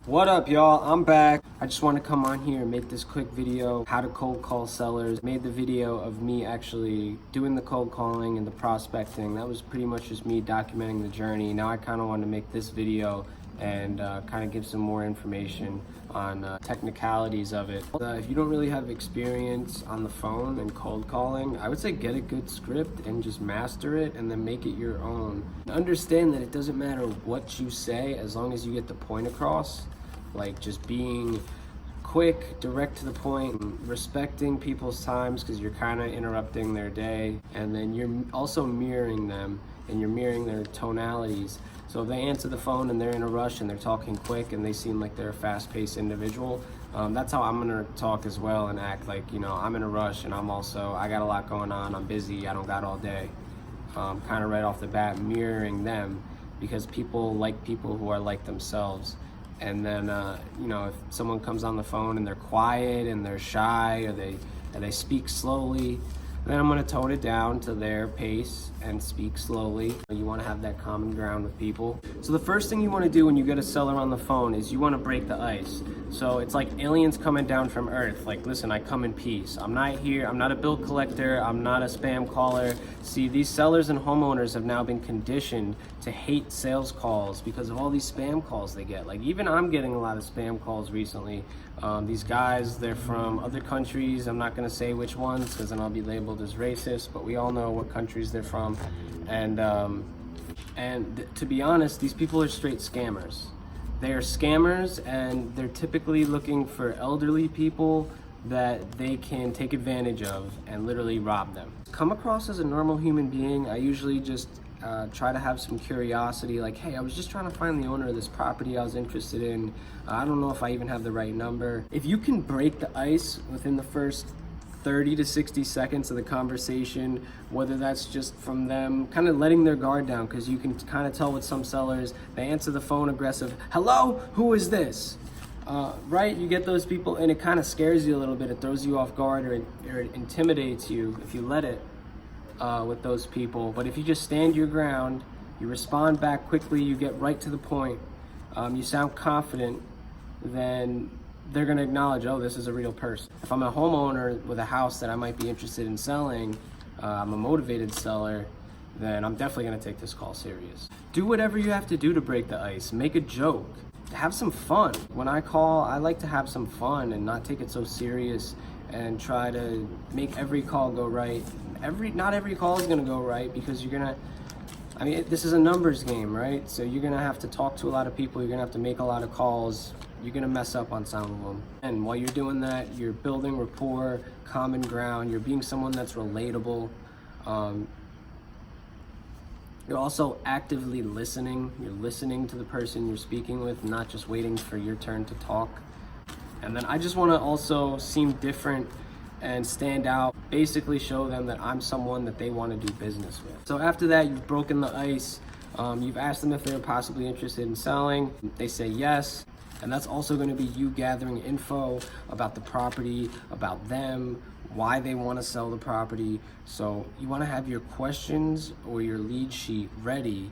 What up, y'all? I'm back. I just want to come on here and make this quick video, how to cold call sellers. Made the video of me actually doing the cold calling and the prospecting. That was pretty much just me documenting the journey. Now I kind of want to make this video and kind of give some more information on technicalities of it. If you don't really have experience on the phone and cold calling, I would say get a good script and just master it and then make it your own. Understand that it doesn't matter what you say as long as you get the point across. Like just being quick, direct to the point, respecting people's times because you're kind of interrupting their day, and then you're also mirroring them and you're mirroring their tonalities. So if they answer the phone and they're in a rush and they're talking quick and they seem like they're a fast-paced individual, that's how I'm gonna talk as well and act like, you know, I'm in a rush and I got a lot going on, I'm busy, I don't got all day. Kind of right off the bat mirroring them, because people like people who are like themselves. And then, you know, if someone comes on the phone and they're quiet and they're shy or they speak slowly, then I'm going to tone it down to their pace and speak slowly. You want to have that common ground with people. So the first thing you want to do when you get a seller on the phone is you want to break the ice. So it's like aliens coming down from Earth. Like, listen, I come in peace. I'm not here. I'm not a bill collector. I'm not a spam caller. See, these sellers and homeowners have now been conditioned to hate sales calls because of all these spam calls they get. Like, even I'm getting a lot of spam calls recently. These guys, they're from other countries. I'm not going to say which ones because then I'll be labeled as racist, but we all know what countries they're from. And to be honest, these people are straight scammers. They are scammers, and they're typically looking for elderly people that they can take advantage of and literally rob them. Come across as a normal human being, I usually just try to have some curiosity, like, hey, I was just trying to find the owner of this property I was interested in. I don't know if I even have the right number. If you can break the ice within the first 30 to 60 seconds of the conversation, whether that's just from them kind of letting their guard down, because you can kind of tell with some sellers, they answer the phone aggressive, hello, who is this? Right, you get those people and it kind of scares you a little bit, it throws you off guard, or it intimidates you if you let it with those people. But if you just stand your ground, you respond back quickly, you get right to the point, you sound confident, then they're going to acknowledge, oh, this is a real person. If I'm a homeowner with a house that I might be interested in selling, I'm a motivated seller, then I'm definitely going to take this call serious. Do whatever you have to do to break the ice. Make a joke. Have some fun. When I call, I like to have some fun and not take it so serious and try to make every call go right. Not every call is going to go right, because you're going to, this is a numbers game, right? So you're going to have to talk to a lot of people. You're going to have to make a lot of calls. You're going to mess up on some of them. And while you're doing that, you're building rapport, common ground. You're being someone that's relatable. You're also actively listening. You're listening to the person you're speaking with, not just waiting for your turn to talk. And then I just want to also seem different and stand out, basically show them that I'm someone that they want to do business with. So after that, you've broken the ice. You've asked them if they're possibly interested in selling. They say yes. And that's also going to be you gathering info about the property, about them, why they want to sell the property. So you want to have your questions or your lead sheet ready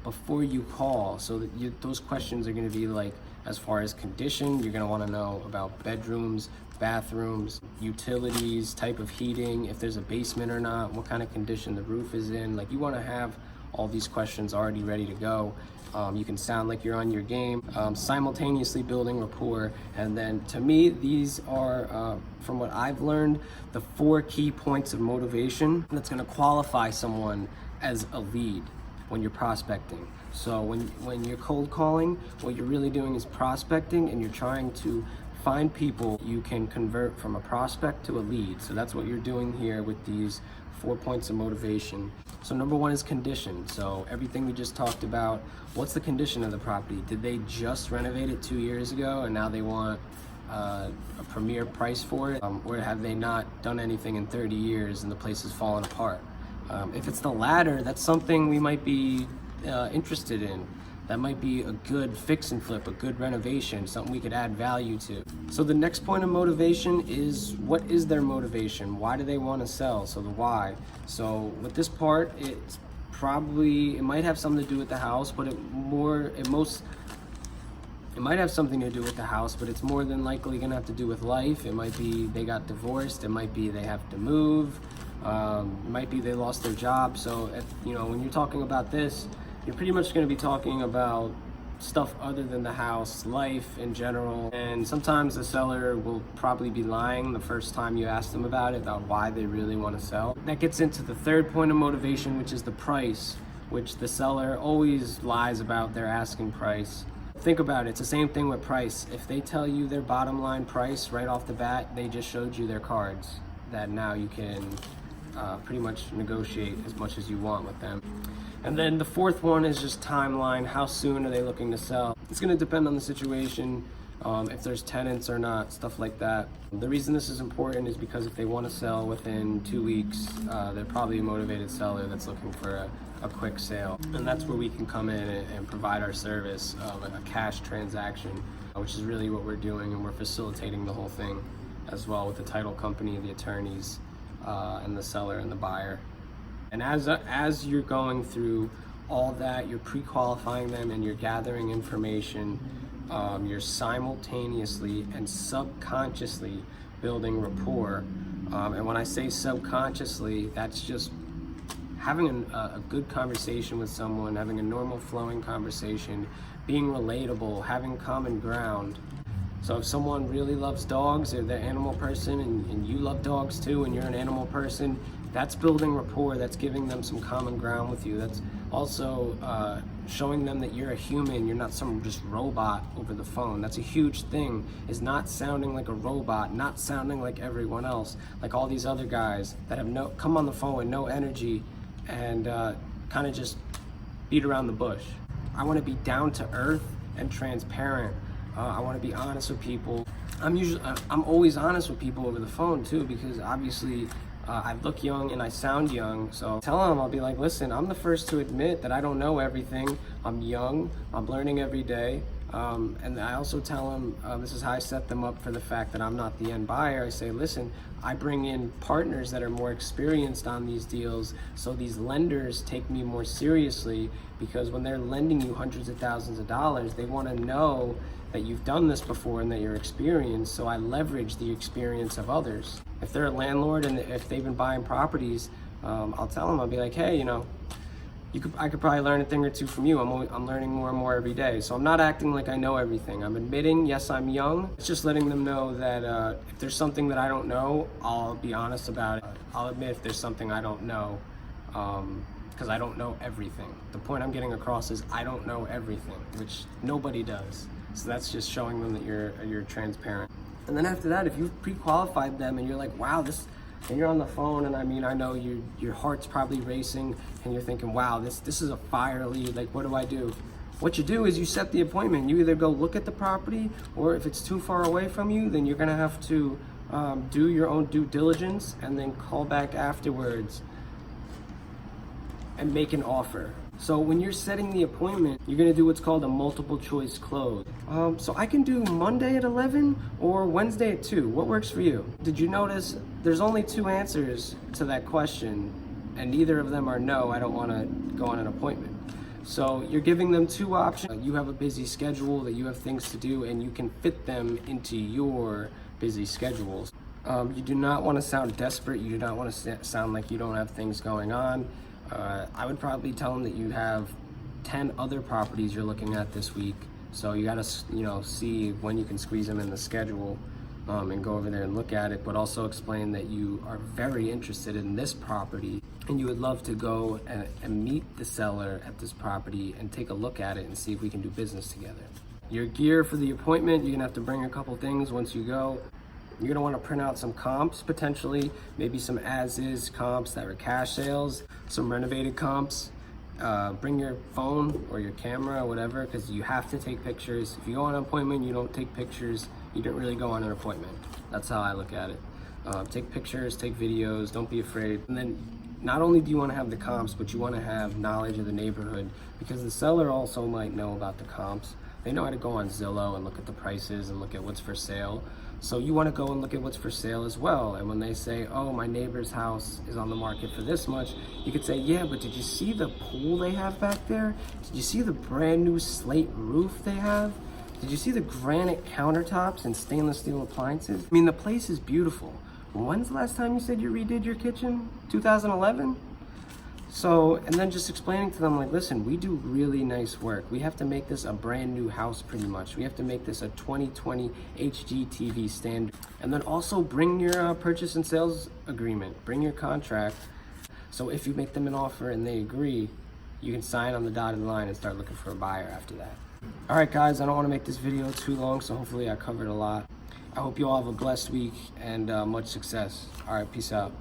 before you call, so that those questions are going to be like, as far as condition, you're going to want to know about bedrooms, bathrooms, utilities, type of heating, if there's a basement or not, what kind of condition the roof is in. Like, you want to have all these questions already ready to go. You can sound like you're on your game, simultaneously building rapport. And then to me, these are, from what I've learned, the 4 key points of motivation that's gonna qualify someone as a lead when you're prospecting. So when you're cold calling, what you're really doing is prospecting, and you're trying to find people you can convert from a prospect to a lead. So that's what you're doing here with these 4 points of motivation. So number 1 is condition. So everything we just talked about, what's the condition of the property? Did they just renovate it 2 years ago and now they want a premier price for it? Or have they not done anything in 30 years and the place has fallen apart? If it's the latter, that's something we might be interested in. That might be a good fix and flip, a good renovation, something we could add value to. So the next point of motivation is, what is their motivation? Why do they want to sell? So the why. So with this part, it might have something to do with the house, but It might have something to do with the house, but it's more than likely gonna have to do with life. It might be they got divorced. It might be they have to move. It might be they lost their job. So, when you're talking about this, you're pretty much gonna be talking about stuff other than the house, life in general. And sometimes the seller will probably be lying the first time you ask them about it, about why they really want to sell. That gets into the third point of motivation, which is the price, which the seller always lies about their asking price. Think about it, it's the same thing with price. If they tell you their bottom line price right off the bat, they just showed you their cards that now you can pretty much negotiate as much as you want with them. And then the fourth one is just timeline. How soon are they looking to sell? It's gonna depend on the situation, if there's tenants or not, stuff like that. The reason this is important is because if they wanna sell within 2 weeks, they're probably a motivated seller that's looking for a quick sale. And that's where we can come in and provide our service of a cash transaction, which is really what we're doing, and we're facilitating the whole thing as well with the title company, the attorneys, and the seller and the buyer. And as you're going through all that, you're pre-qualifying them and you're gathering information, you're simultaneously and subconsciously building rapport. And when I say subconsciously, that's just having a good conversation with someone, having a normal flowing conversation, being relatable, having common ground. So if someone really loves dogs, or they're an animal person, and you love dogs too, and you're an animal person, that's building rapport, that's giving them some common ground with you. That's also showing them that you're a human, you're not some just robot over the phone. That's a huge thing, is not sounding like a robot, not sounding like everyone else, like all these other guys that have come on the phone with no energy and kind of just beat around the bush. I want to be down to earth and transparent. I want to be honest with people. I'm always honest with people over the phone too, because obviously I look young and I sound young. So tell them, I'll be like, listen, I'm the first to admit that I don't know everything. I'm young, I'm learning every day. And I also tell them, this is how I set them up for the fact that I'm not the end buyer. I say, listen, I bring in partners that are more experienced on these deals, so these lenders take me more seriously, because when they're lending you hundreds of thousands of dollars, they want to know that you've done this before and that you're experienced. So I leverage the experience of others. If they're a landlord and if they've been buying properties, I'll tell them, I'll be like, hey, I could probably learn a thing or two from you. I'm learning more and more every day. So I'm not acting like I know everything. I'm admitting, yes, I'm young. It's just letting them know that if there's something that I don't know, I'll be honest about it. I'll admit if there's something I don't know, because I don't know everything. The point I'm getting across is I don't know everything, which nobody does. So that's just showing them that you're transparent. And then after that, if you've pre-qualified them and you're like, wow, and you're on the phone, and I know your heart's probably racing, and you're thinking, wow, this is a fire lead, like, what do I do? What you do is you set the appointment. You either go look at the property, or if it's too far away from you, then you're gonna have to do your own due diligence and then call back afterwards and make an offer. So when you're setting the appointment, you're gonna do what's called a multiple choice close. So I can do Monday at 11 or Wednesday at 2. What works for you? Did you notice there's only 2 answers to that question, and neither of them are no, I don't wanna go on an appointment. So you're giving them 2 options. You have a busy schedule, that you have things to do, and you can fit them into your busy schedules. You do not wanna sound desperate. You do not wanna sound like you don't have things going on. I would probably tell them that you have 10 other properties you're looking at this week. So you gotta, see when you can squeeze them in the schedule, and go over there and look at it, but also explain that you are very interested in this property and you would love to go and meet the seller at this property and take a look at it and see if we can do business together. Your gear for the appointment, you're gonna have to bring a couple things once you go. You're gonna wanna print out some comps, potentially, maybe some as-is comps that were cash sales, some renovated comps. Bring your phone or your camera or whatever, because you have to take pictures. If you go on an appointment, you don't take pictures, you don't really go on an appointment. That's how I look at it. Take pictures, take videos, don't be afraid. And then not only do you wanna have the comps, but you wanna have knowledge of the neighborhood, because the seller also might know about the comps. They know how to go on Zillow and look at the prices and look at what's for sale. So you want to go and look at what's for sale as well. And when they say, oh, my neighbor's house is on the market for this much, you could say, yeah, but did you see the pool they have back there? Did you see the brand new slate roof they have? Did you see the granite countertops and stainless steel appliances? I mean, the place is beautiful. When's the last time you said you redid your kitchen? 2011? So, and then just explaining to them, like, listen, we do really nice work. We have to make this a brand new house pretty much. We have to make this a 2020 HGTV standard. And then also bring your purchase and sales agreement, bring your contract. So if you make them an offer and they agree, you can sign on the dotted line and start looking for a buyer after that. All right, guys, I don't want to make this video too long, so hopefully I covered a lot. I hope you all have a blessed week and much success. All right, peace out.